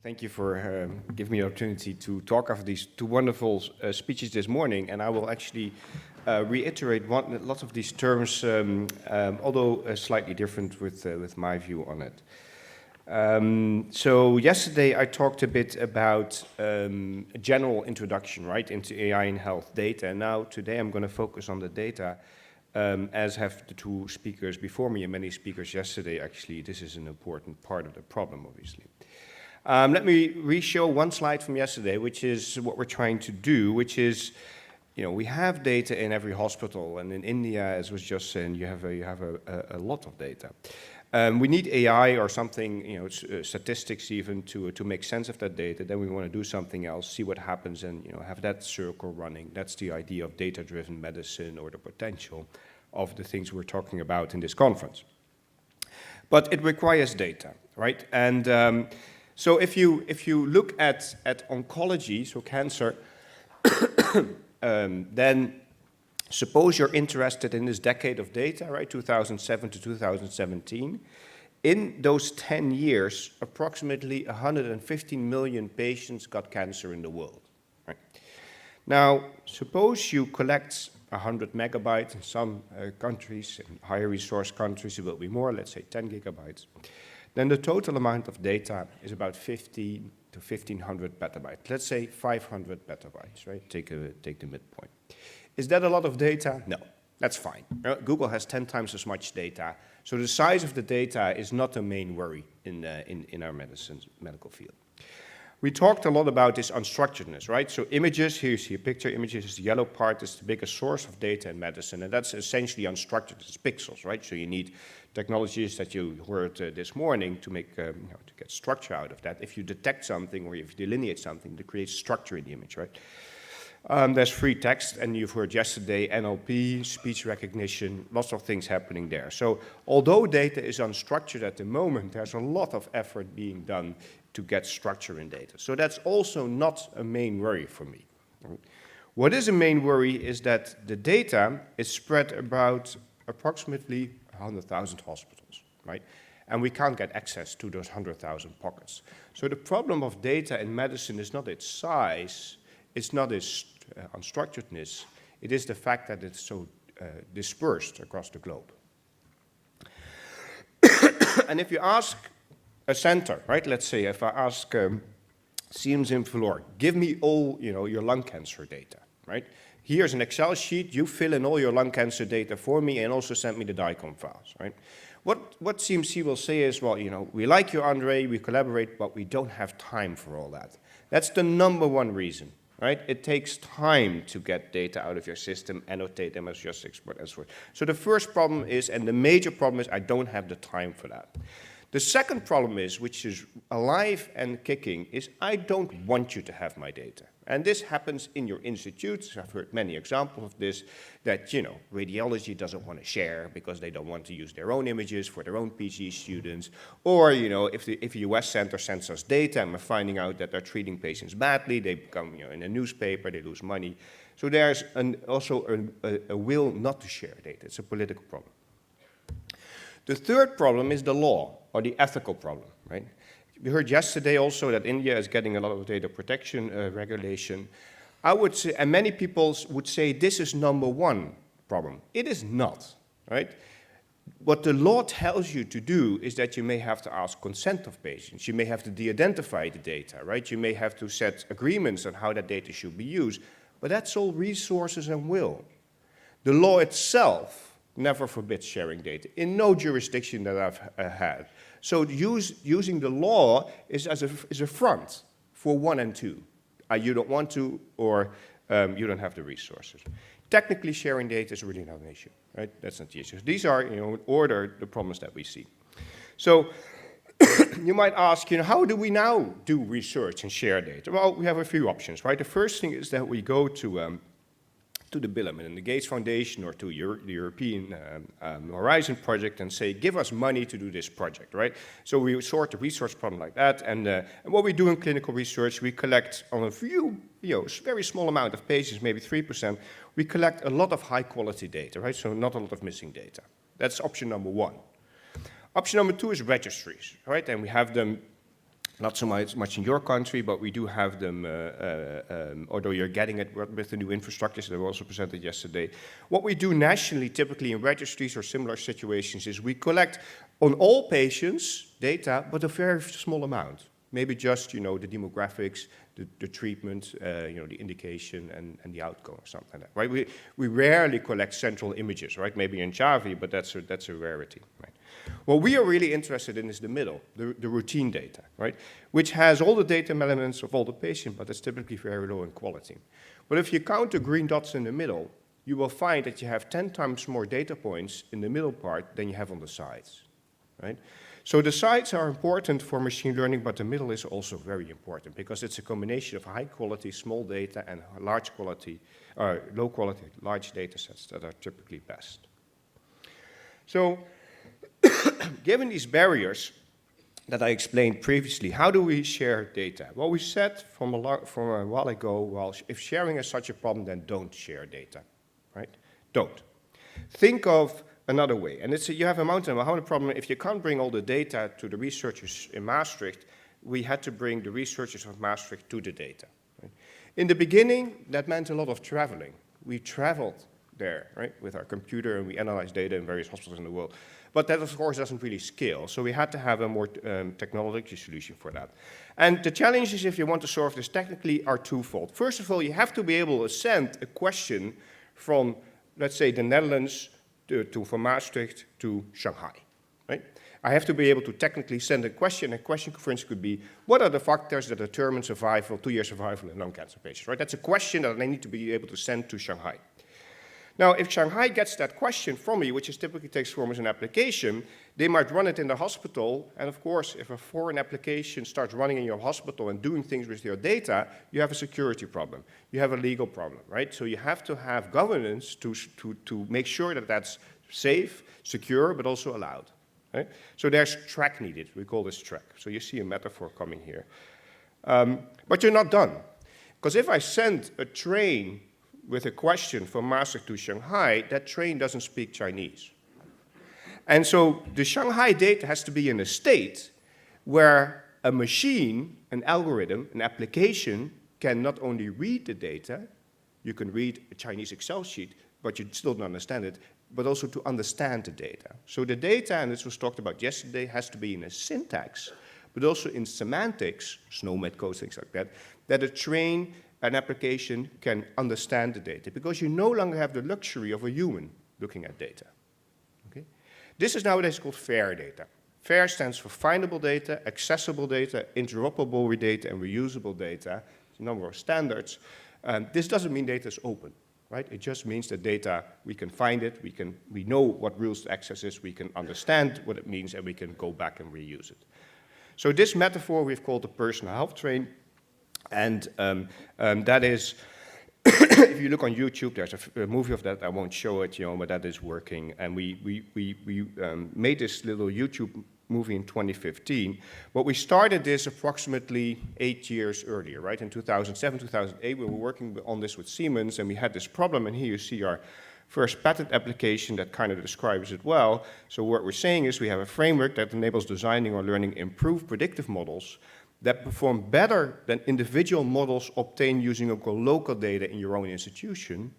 Thank you for giving me the opportunity to talk after these two wonderful speeches this morning, and I will actually reiterate lots of these terms, although slightly different with my view on it. So yesterday I talked a bit about a general introduction, right, into AI and health data, and now today I'm going to focus on the data, as have the two speakers before me and many speakers yesterday. Actually, this is an important part of the problem, obviously. Let me re-show one slide from yesterday, which is what we're trying to do, which is, we have data in every hospital, and in India, as was just said, you have a lot of data. We need AI or something, statistics even, to make sense of that data. Then we want to do something else, see what happens, and have that circle running. That's the idea of data-driven medicine, or the potential of the things we're talking about in this conference. But it requires data, right? And so if you look at oncology, so cancer, then suppose you're interested in this decade of data, right, 2007 to 2017. In those 10 years, approximately 115 million patients got cancer in the world. Right? Now, suppose you collect 100 megabytes in some countries, in higher resource countries it will be more, let's say 10 gigabytes. Then the total amount of data is about 50 to 1500 petabytes. Let's say 500 petabytes, right? Take the midpoint. Is that a lot of data? No, that's fine. Google has 10 times as much data, so the size of the data is not a main worry in our medical field. We talked a lot about this unstructuredness, right? So images, here you see a picture, images is the yellow part, is the biggest source of data in medicine, and that's essentially unstructured, it's pixels, right? So you need technologies that you heard this morning to make, to get structure out of that. If you detect something or if you delineate something, to create structure in the image, right? There's free text, and you've heard yesterday NLP, speech recognition, lots of things happening there. So although data is unstructured at the moment, there's a lot of effort being done to get structure in data. So that's also not a main worry for me. What is a main worry is that the data is spread about approximately 100,000 hospitals, right? And we can't get access to those 100,000 pockets. So the problem of data in medicine is not its size, it's not its unstructuredness, it is the fact that it's so dispersed across the globe. And if you ask a center, right, let's say if I ask Siemens in Vlor, give me all your lung cancer data, right? Here's an Excel sheet, you fill in all your lung cancer data for me and also send me the DICOM files, right? What CMC will say is, well, we like you, Andre, we collaborate, but we don't have time for all that. That's the number one reason, right? It takes time to get data out of your system, annotate them as just export as well. So the first problem is, and the major problem is, I don't have the time for that. The second problem is, which is alive and kicking, is I don't want you to have my data. And this happens in your institutes. I've heard many examples of this, that, radiology doesn't want to share because they don't want to use their own images for their own PhD students. Or, if a US center sends us data and we're finding out that they're treating patients badly, they become, in a newspaper, they lose money. So there's also a will not to share data. It's a political problem. The third problem is the law, or the ethical problem, right? We heard yesterday also that India is getting a lot of data protection regulation. I would say, and many people would say this is number one problem. It is not, right? What the law tells you to do is that you may have to ask consent of patients. You may have to de-identify the data, right? You may have to set agreements on how that data should be used. But that's all resources and will. The law itself never forbids sharing data, in no jurisdiction that I've had. So using the law is a front for 1 and 2. You don't want to, or you don't have the resources. Technically, sharing data is really not an issue, right? That's not the issue. These are, in order, the problems that we see. So you might ask, how do we now do research and share data? Well, we have a few options, right? The first thing is that we go to the Bill and the Gates Foundation or to the European Horizon project and say, give us money to do this project, right? So we sort the resource problem like that, and what we do in clinical research, we collect on a few, very small amount of patients, maybe 3%, we collect a lot of high quality data, right? So not a lot of missing data. That's option number one. Option number two is registries, right? And we have them Not so much in your country, but we do have them, although you're getting it with the new infrastructures that were also presented yesterday. What we do nationally, typically in registries or similar situations, is we collect on all patients data, but a very small amount. Maybe just, the demographics, the treatment, the indication and the outcome or something like that, right? We rarely collect central images, right? Maybe in Javi, but that's a rarity, right? What we are really interested in is the middle, the routine data, right? Which has all the data elements of all the patients, but it's typically very low in quality. But if you count the green dots in the middle, you will find that you have 10 times more data points in the middle part than you have on the sides, right? So the sides are important for machine learning, but the middle is also very important because it's a combination of high quality, small data and low quality, large data sets that are typically best. So given these barriers that I explained previously, how do we share data? Well, we said from a while ago, well, if sharing is such a problem, then don't share data, right? Don't. Think of another way, and you have a mountain problem. If you can't bring all the data to the researchers in Maastricht, we had to bring the researchers of Maastricht to the data. Right? In the beginning, that meant a lot of traveling. We traveled there, right, with our computer, and we analyzed data in various hospitals in the world. But that, of course, doesn't really scale. So we had to have a more technological solution for that. And the challenges, if you want to solve this technically, are twofold. First of all, you have to be able to send a question from, let's say, the Netherlands from Maastricht to Shanghai, right? I have to be able to technically send a question. A question, for instance, could be, what are the factors that determine survival, 2-year survival in lung cancer patients, right? That's a question that I need to be able to send to Shanghai. Now, if Shanghai gets that question from me, which is typically takes form as an application, they might run it in the hospital. And of course, if a foreign application starts running in your hospital and doing things with your data, you have a security problem. You have a legal problem, right? So you have to have governance to make sure that that's safe, secure, but also allowed. Right? So there's track needed. We call this track. So you see a metaphor coming here. But you're not done. Because if I send a train with a question from Maastricht to Shanghai, that train doesn't speak Chinese. And so the Shanghai data has to be in a state where a machine, an algorithm, an application can not only read the data, you can read a Chinese Excel sheet, but you still don't understand it, but also to understand the data. So the data, and this was talked about yesterday, has to be in a syntax, but also in semantics, SNOMED codes, things like that an application can understand the data, because you no longer have the luxury of a human looking at data. Okay? This is nowadays called FAIR data. FAIR stands for findable data, accessible data, interoperable data, and reusable data. It's a number of standards. This doesn't mean data is open, right? It just means that data, we can find it, we know what rules to access is, we can understand what it means, and we can go back and reuse it. So this metaphor we've called the personal health train. And that is, if you look on YouTube, there's a movie of that. I won't show it, but that is working. And we made this little YouTube movie in 2015. But we started this approximately 8 years earlier, right? In 2007, 2008, we were working on this with Siemens, and we had this problem. And here you see our first patent application that kind of describes it well. So what we're saying is we have a framework that enables designing or learning improved predictive models that perform better than individual models obtained using local data in your own institution,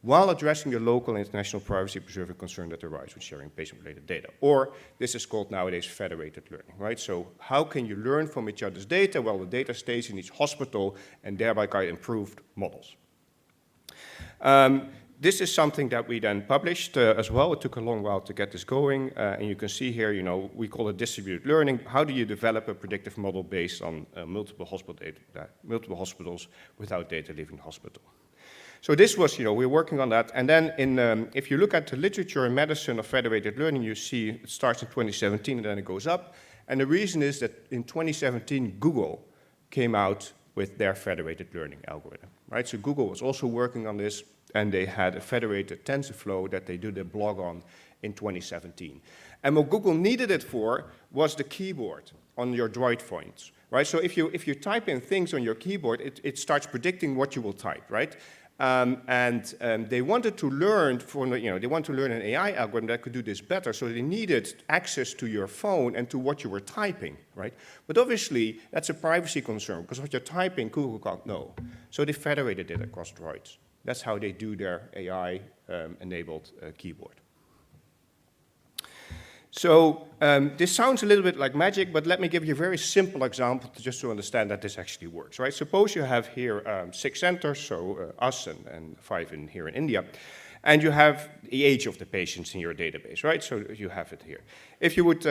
while addressing the local and international privacy-preserving concern that arise with sharing patient-related data. Or this is called nowadays federated learning, right? So how can you learn from each other's data? Well, the data stays in each hospital and thereby get improved models. This is something that we then published as well. It took a long while to get this going. And you can see here, we call it distributed learning. How do you develop a predictive model based on multiple hospitals without data leaving the hospital? So this was, we're working on that. And then if you look at the literature in medicine of federated learning, you see it starts in 2017 and then it goes up. And the reason is that in 2017, Google came out with their federated learning algorithm, right? So Google was also working on this, and they had a federated TensorFlow that they did a blog on in 2017. And what Google needed it for was the keyboard on your Droid phones, right? So if you type in things on your keyboard, it starts predicting what you will type, right? They wanted to learn they want to learn an AI algorithm that could do this better. So they needed access to your phone and to what you were typing, right? But obviously, that's a privacy concern because what you're typing, Google can't know. So they federated it across droids. That's how they do their AI-enabled keyboard. So this sounds a little bit like magic, but let me give you a very simple example just to understand that this actually works, right? Suppose you have here 6 centers, so us and 5 here in India, and you have the age of the patients in your database, right? So you have it here. If you would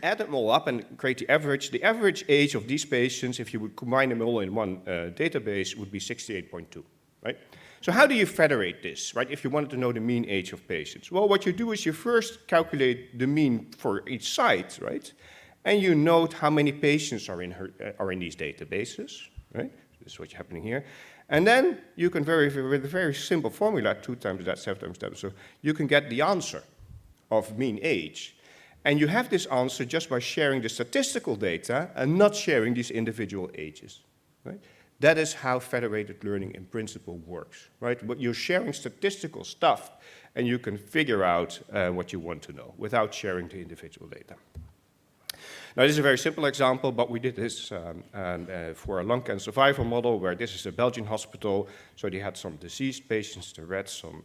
add them all up and create the average age of these patients, if you would combine them all in one database, would be 68.2, right? So how do you federate this, right, if you wanted to know the mean age of patients? Well, what you do is you first calculate the mean for each site, right? And you note how many patients are in these databases, right? This is what's happening here. And then you can, with a very simple formula, 2 times that, 7 times that, so you can get the answer of mean age. And you have this answer just by sharing the statistical data and not sharing these individual ages, right? That is how federated learning in principle works, right? But you're sharing statistical stuff and you can figure out what you want to know without sharing the individual data. Now, this is a very simple example, but we did this for a lung cancer survival model where this is a Belgian hospital. So they had some deceased patients, the red, some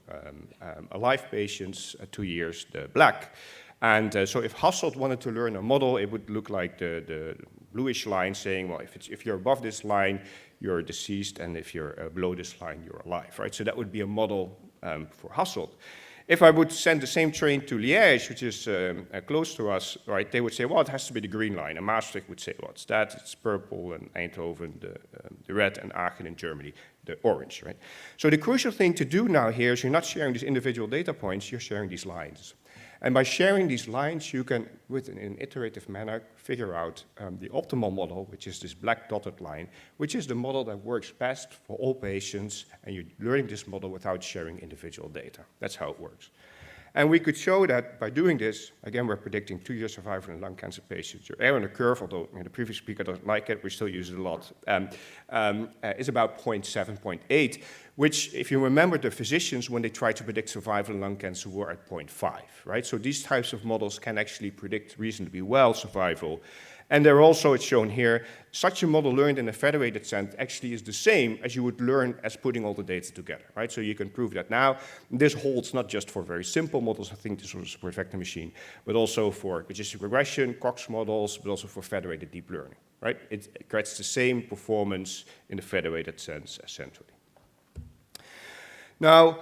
alive patients, 2 years, the black. And so if Hasselt wanted to learn a model, it would look like the bluish line saying, well, if you're above this line, you're deceased, and if you're below this line, you're alive, right? So that would be a model for Hasselt. If I would send the same train to Liège, which is close to us, right, they would say, well, it has to be the green line. And Maastricht would say, well, it's that, it's purple, and Eindhoven, the red, and Aachen in Germany, the orange, right? So the crucial thing to do now here is you're not sharing these individual data points, you're sharing these lines. And by sharing these lines, you can, in an iterative manner, figure out the optimal model, which is this black dotted line, which is the model that works best for all patients, and you're learning this model without sharing individual data. That's how it works. And we could show that by doing this, again, we're predicting 2-year survival in lung cancer patients. Your error in the curve, although the previous speaker doesn't like it, we still use it a lot, is about 0.7, 0.8, which, if you remember, the physicians, when they tried to predict survival in lung cancer, were at 0.5, right? So these types of models can actually predict reasonably well survival. And they're also, it's shown here, such a model learned in a federated sense actually is the same as you would learn as putting all the data together, right? So you can prove that now. This holds not just for very simple models, I think this was for vector machine, but also for logistic regression, Cox models, but also for federated deep learning, right? It gets the same performance in the federated sense essentially. Now,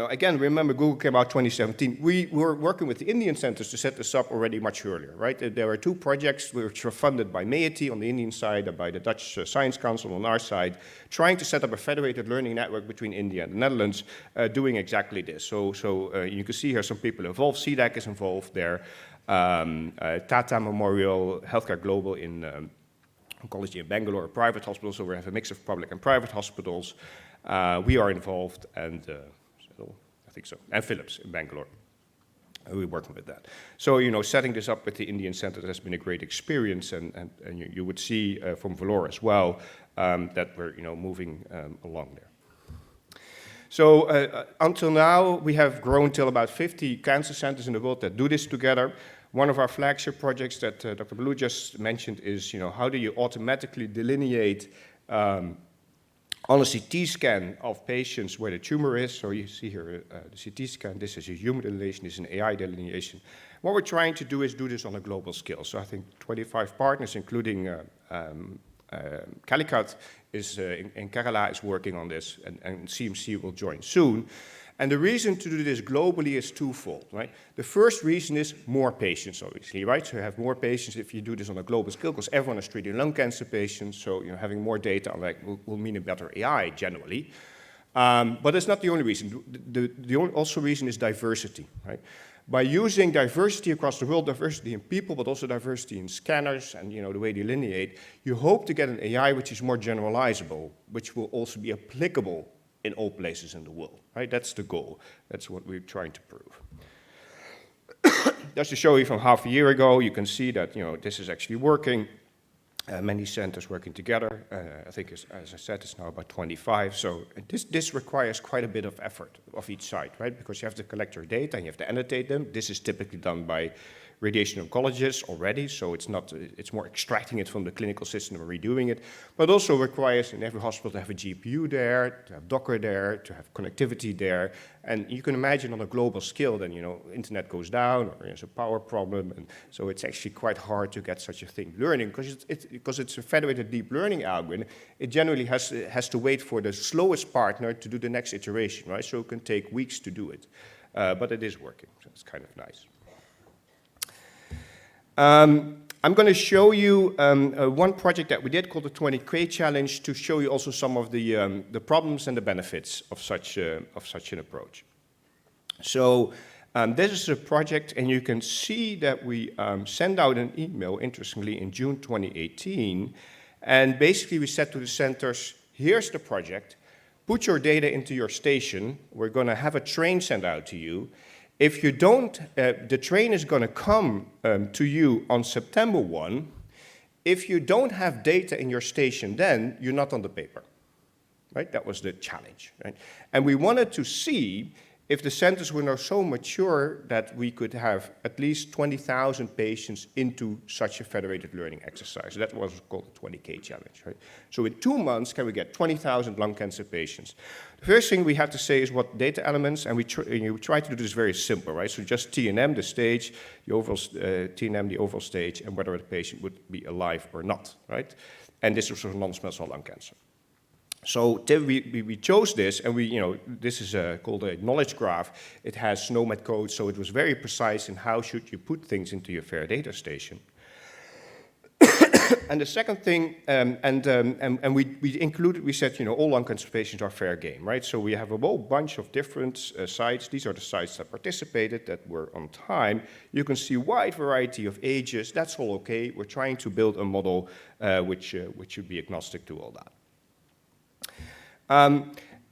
again, remember Google came out 2017. We were working with the Indian centers to set this up already much earlier, right? There were 2 projects which were funded by MAASTRO on the Indian side and by the Dutch Science Council on our side, trying to set up a federated learning network between India and the Netherlands, doing exactly this. So you can see here some people involved. CDAC is involved there. Tata Memorial, Healthcare Global in oncology in Bangalore, a private hospital, so we have a mix of public and private hospitals. We are involved, and I think so, and Philips in Bangalore. We're working with that. So, setting this up with the Indian Center has been a great experience, and you would see from Valor as well that we're, moving along there. So until now, we have grown till about 50 cancer centers in the world that do this together. One of our flagship projects that Dr. Blue just mentioned is, how do you automatically delineate on a CT scan of patients where the tumor is. So you see here the CT scan, this is a human delineation, this is an AI delineation. What we're trying to do is do this on a global scale. So I think 25 partners, including Calicut is in Kerala is working on this, and CMC will join soon. And the reason to do this globally is twofold, right? The first reason is more patients, obviously, right? So you have more patients if you do this on a global scale, because everyone is treating lung cancer patients, so having more data on that will mean a better AI generally. But that's not the only reason. The also reason is diversity, right? By using diversity across the world, diversity in people, but also diversity in scanners and the way they delineate, you hope to get an AI which is more generalizable, which will also be applicable in all places in the world, right? That's the goal. That's what we're trying to prove. Just to show you from half a year ago, you can see that this is actually working. many centers working together. I think, as I said, it's now about 25. So this requires quite a bit of effort of each site, right? Because you have to collect your data and you have to annotate them. This is typically done by radiation oncologists already, so it's more extracting it from the clinical system and redoing it. But also requires in every hospital to have a GPU there, to have Docker there, to have connectivity there. And you can imagine on a global scale, then, internet goes down or there's a power problem. And so it's actually quite hard to get such a thing learning because it's a federated deep learning algorithm. It generally has to wait for the slowest partner to do the next iteration, right? So it can take weeks to do it. But it is working, so it's kind of nice. I'm going to show you one project that we did called the 20K Challenge to show you also some of the problems and the benefits of such an approach. So this is a project, and you can see that we sent out an email, interestingly, in June 2018. And basically, we said to the centers, here's the project. Put your data into your station. We're going to have a train sent out to you. If you don't, the train is going to come to you on September 1. If you don't have data in your station then, you're not on the paper. Right? That was the challenge. Right? And we wanted to see if the centers were now so mature that we could have at least 20,000 patients into such a federated learning exercise. That was called the 20K Challenge. Right? So in 2 months, can we get 20,000 lung cancer patients? The first thing we have to say is what data elements, and we try to do this very simple, right? So just TNM, the stage, the overall TNM, the overall stage, and whether the patient would be alive or not, right? And this was for non-small cell lung cancer. So we chose this, and this is called a knowledge graph. It has SNOMED code, so it was very precise in how should you put things into your FAIR data station. And the second thing, we said, all lung cancer patients are fair game, right? So we have a whole bunch of different sites. These are the sites that participated, that were on time. You can see a wide variety of ages. That's all okay. We're trying to build a model which should be agnostic to all that.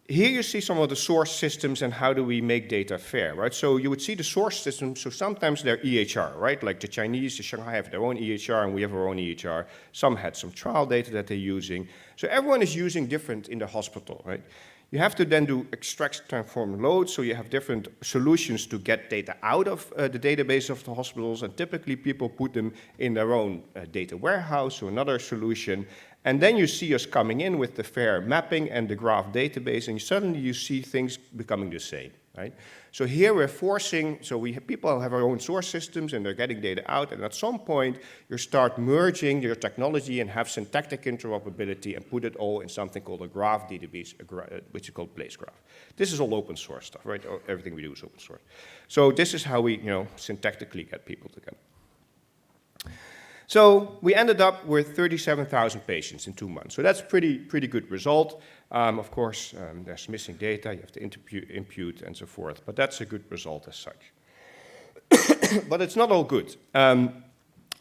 Here you see some of the source systems and how do we make data fair, right? So you would see the source systems, so sometimes they're EHR, right? Like the Chinese, the Shanghai have their own EHR and we have our own EHR. Some had some trial data that they're using. So everyone is using different in the hospital, right? You have to then do extract, transform, load, so you have different solutions to get data out of the database of the hospitals, and typically people put them in their own data warehouse or another solution. And then you see us coming in with the FAIR mapping and the graph database, and suddenly you see things becoming the same, right? So here we're forcing, people have our own source systems and they're getting data out, and at some point you start merging your technology and have syntactic interoperability and put it all in something called a graph database, which is called place graph. This is all open source stuff, right? Everything we do is open source. So this is how we, syntactically get people together. So we ended up with 37,000 patients in 2 months. So that's pretty good result. Of course, there's missing data, you have to impute and so forth, but that's a good result as such. But it's not all good.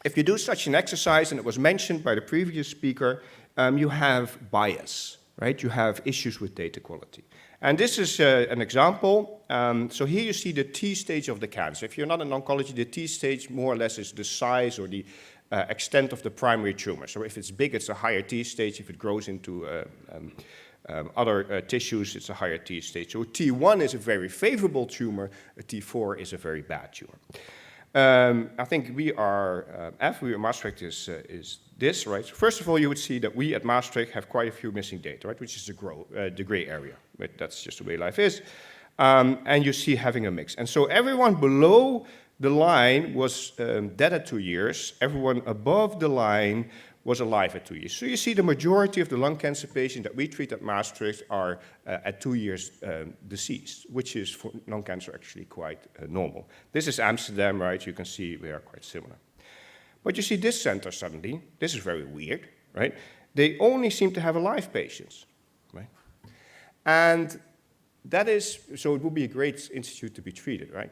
If you do such an exercise, and it was mentioned by the previous speaker, you have bias, right? You have issues with data quality. And this is an example. So here you see the T stage of the cancer. If you're not in oncology, the T stage more or less is the size or the extent of the primary tumor. So if it's big, it's a higher T stage. If it grows into other tissues, it's a higher T stage. So T1 is a very favorable tumor. A T4 is a very bad tumor. I think we are, we at Maastricht is this, right? So first of all, you would see that we at Maastricht have quite a few missing data, right? Which is the gray area. Right? That's just the way life is. And you see having a mix. And so everyone below the line was dead at 2 years. Everyone above the line was alive at 2 years. So you see the majority of the lung cancer patients that we treat at Maastricht are at 2 years deceased, which is for lung cancer actually quite normal. This is Amsterdam, right? You can see we are quite similar. But you see this center suddenly, this is very weird, right? They only seem to have alive patients, right? And that is, so it would be a great institute to be treated, right?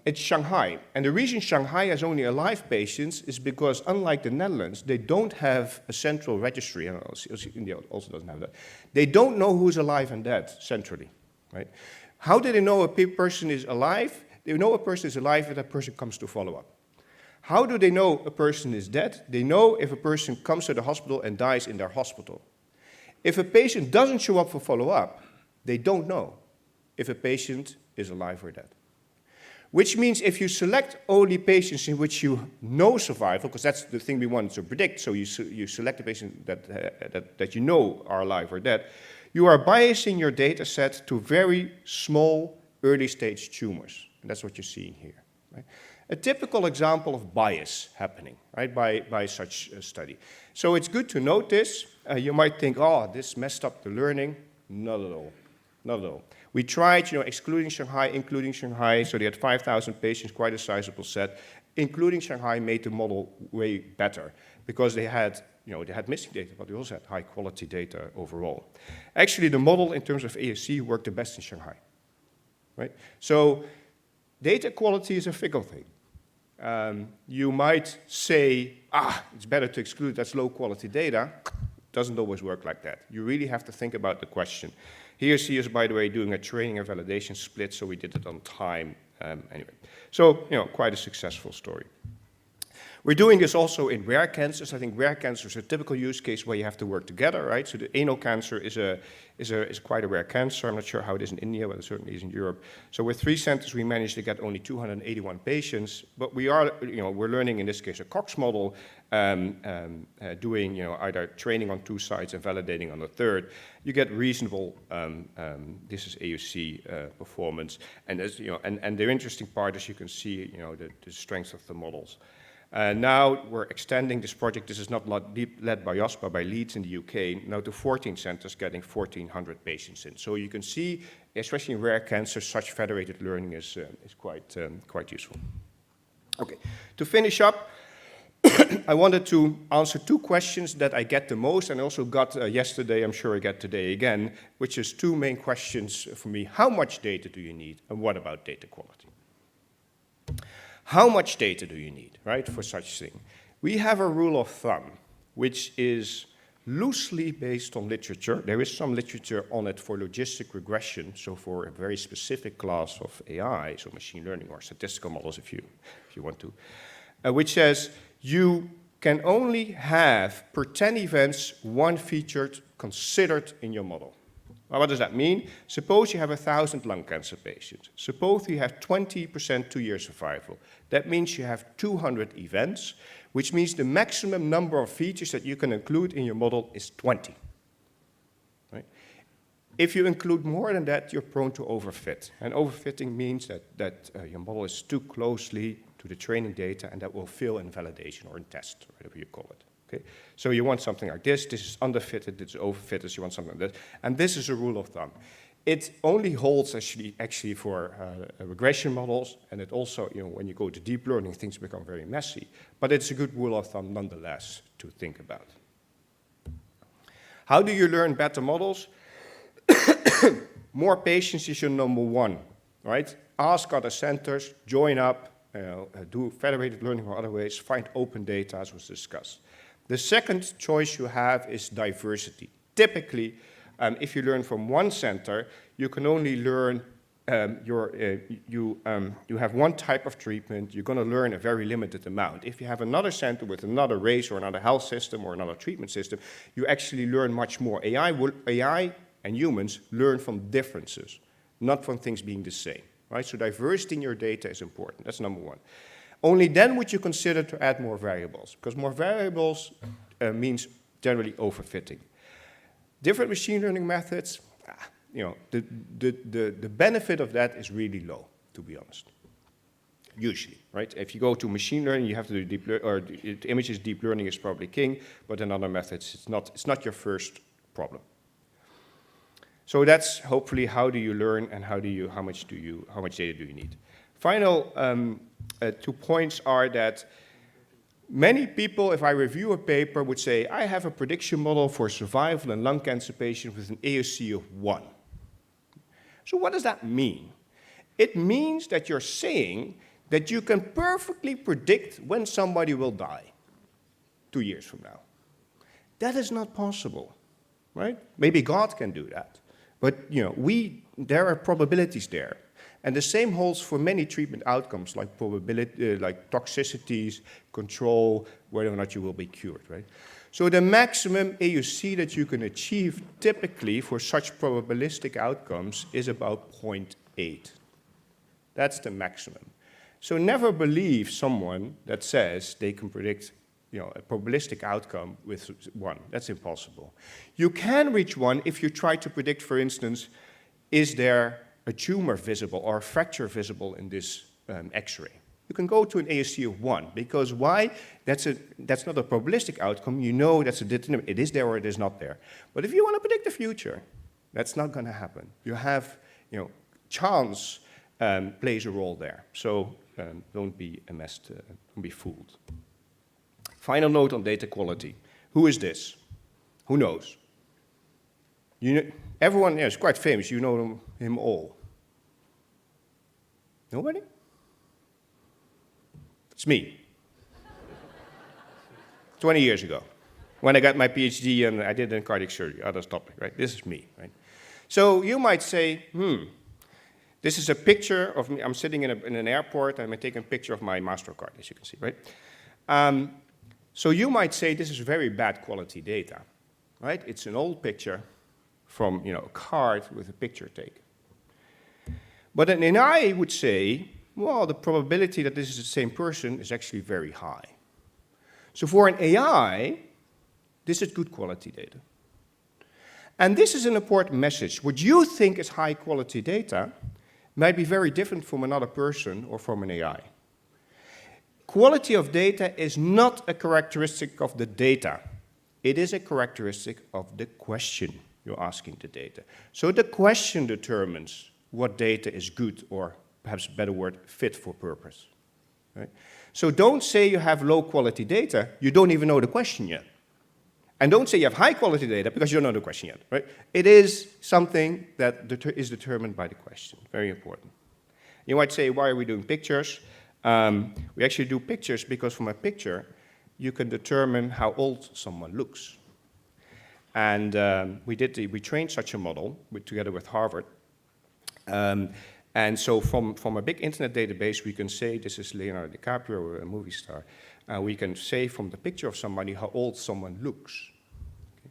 It's Shanghai. And the reason Shanghai has only alive patients is because, unlike the Netherlands, they don't have a central registry, and India also doesn't have that. They don't know who's alive and dead centrally, right? How do they know a person is alive? They know a person is alive if that person comes to follow up. How do they know a person is dead? They know if a person comes to the hospital and dies in their hospital. If a patient doesn't show up for follow-up, they don't know if a patient is alive or dead. Which means if you select only patients in which you know survival, because that's the thing we want to predict, so you select the patient that you know are alive or dead, you are biasing your data set to very small early-stage tumors. And that's what you're seeing here. Right? A typical example of bias happening, right, by such a study. So it's good to note this. You might think, oh, this messed up the learning. Not at all. Not at all. We tried, excluding Shanghai, including Shanghai, so they had 5,000 patients, quite a sizable set. Including Shanghai made the model way better because they had missing data, but they also had high-quality data overall. Actually, the model in terms of ASC worked the best in Shanghai, right? So data quality is a fickle thing. You might say, it's better to exclude, that's low-quality data. Doesn't always work like that. You really have to think about the question. Here, she is, by the way, doing a training and validation split, so we did it on time anyway. So, quite a successful story. We're doing this also in rare cancers. I think rare cancer is a typical use case where you have to work together, right? So the anal cancer is quite a rare cancer. I'm not sure how it is in India, but it certainly is in Europe. So with 3 centers, we managed to get only 281 patients. But we're learning in this case a Cox model, doing either training on 2 sites and validating on the 3rd. You get reasonable. This is AUC performance, and and the interesting part is you can see the strength of the models. Now we're extending this project. This is not led by us, but by Leeds in the UK, now to 14 centers getting 1,400 patients in. So you can see, especially in rare cancers, such federated learning is quite useful. Okay, to finish up, I wanted to answer 2 questions that I get the most, and also got yesterday, I'm sure I get today again, which is 2 main questions for me. How much data do you need, and what about data quality? How much data do you need, right, for such thing? We have a rule of thumb, which is loosely based on literature. There is some literature on it for logistic regression, so for a very specific class of AI, so machine learning or statistical models, if you want to, which says you can only have, per 10 events, 1 feature considered in your model. Well, what does that mean? Suppose you have 1,000 lung cancer patients. Suppose you have 20% 2-year survival. That means you have 200 events, which means the maximum number of features that you can include in your model is 20. Right? If you include more than that, you're prone to overfit. And overfitting means that your model is too closely to the training data, and that will fail in validation or in test, whatever you call it. Okay? So you want something like this. This is underfitted, this is overfitted, so you want something like this. And this is a rule of thumb. It only holds actually for regression models, and it also, when you go to deep learning, things become very messy. But it's a good rule of thumb nonetheless to think about. How do you learn better models? More patients is your number 1, right? Ask other centers, join up, do federated learning or other ways, find open data, as was discussed. The second choice you have is diversity. Typically, if you learn from 1 center, you can only learn, you have 1 type of treatment, you're going to learn a very limited amount. If you have another center with another race or another health system or another treatment system, you actually learn much more. AI and humans learn from differences, not from things being the same. Right? So diversity in your data is important. That's number 1. Only then would you consider to add more variables, because more variables means generally overfitting. Different machine learning methods, the benefit of that is really low, to be honest. Usually, right? If you go to machine learning, you have to do deep learning, or images deep learning is probably king, but in other methods, it's not your first problem. So that's hopefully how do you learn, and how much data do you need? Final 2 points are that many people, if I review a paper, would say, I have a prediction model for survival in lung cancer patients with an AUC of 1. So what does that mean? It means that you're saying that you can perfectly predict when somebody will die 2 years from now. That is not possible, right? Maybe God can do that. But there are probabilities there. And the same holds for many treatment outcomes, like probability, like toxicities, control, whether or not you will be cured, right? So the maximum AUC that you can achieve typically for such probabilistic outcomes is about 0.8. That's the maximum. So never believe someone that says they can predict a probabilistic outcome with 1. That's impossible. You can reach 1 if you try to predict, for instance, is there a tumor visible or a fracture visible in this X-ray? You can go to an AUC of 1, because why? That's not a probabilistic outcome. You know that's a determinant. It is there or it is not there. But if you want to predict the future, that's not going to happen. You have, chance plays a role there. So don't be don't be fooled. Final note on data quality. Who is this? Who knows? Everyone is quite famous. You know him all. Nobody? It's me. 20 years ago, when I got my PhD and I did in cardiac surgery, other topic, right? This is me, right? So you might say, this is a picture of me. I'm sitting in an airport and I'm taking a picture of my MAASTRO card, as you can see, right? So you might say this is very bad quality data, right? It's an old picture from a card with a picture take. But an AI would say, well, the probability that this is the same person is actually very high. So for an AI, this is good quality data. And this is an important message. What you think is high quality data might be very different from another person or from an AI. Quality of data is not a characteristic of the data. It is a characteristic of the question you're asking the data. So the question determines what data is good, or perhaps a better word, fit for purpose. Right? So don't say you have low quality data, you don't even know the question yet. And don't say you have high quality data because you don't know the question yet. Right? It is something that is determined by the question. Very important. You might say, why are we doing pictures? We actually do pictures because from a picture, you can determine how old someone looks. And we trained such a model together with Harvard. And so from a big internet database, we can say, this is Leonardo DiCaprio, a movie star. We can say from the picture of somebody how old someone looks. Okay.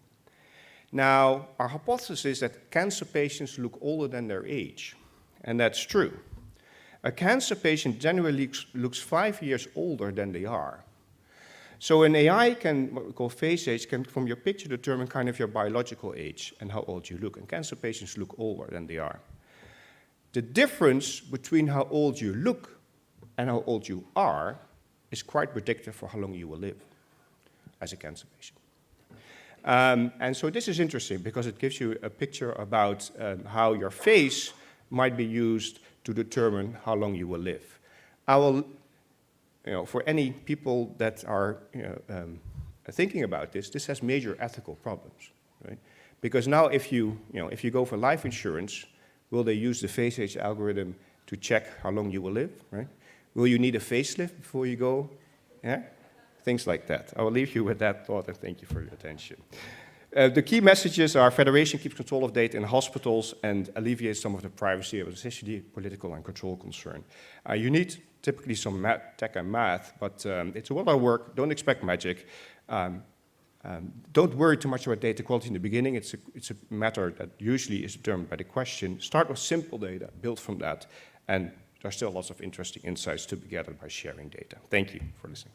Now, our hypothesis is that cancer patients look older than their age. And that's true. A cancer patient generally looks 5 years older than they are. So an AI can, what we call face age, can from your picture determine kind of your biological age and how old you look. And cancer patients look older than they are. The difference between how old you look and how old you are is quite predictive for how long you will live as a cancer patient. And so this is interesting because it gives you a picture about how your face might be used to determine how long you will live. I will, for any people that are thinking about this, this has major ethical problems, right? Because now if you go for life insurance, will they use the face age algorithm to check how long you will live, right? Will you need a facelift before you go? Yeah? Things like that. I will leave you with that thought and thank you for your attention. The key messages are Federation keeps control of data in hospitals and alleviates some of the privacy, especially political and control concern. You need typically some tech and math, but it's a lot of work. Don't expect magic. Don't worry too much about data quality in the beginning. It's a matter that usually is determined by the question. Start with simple data, build from that, and there are still lots of interesting insights to be gathered by sharing data. Thank you for listening.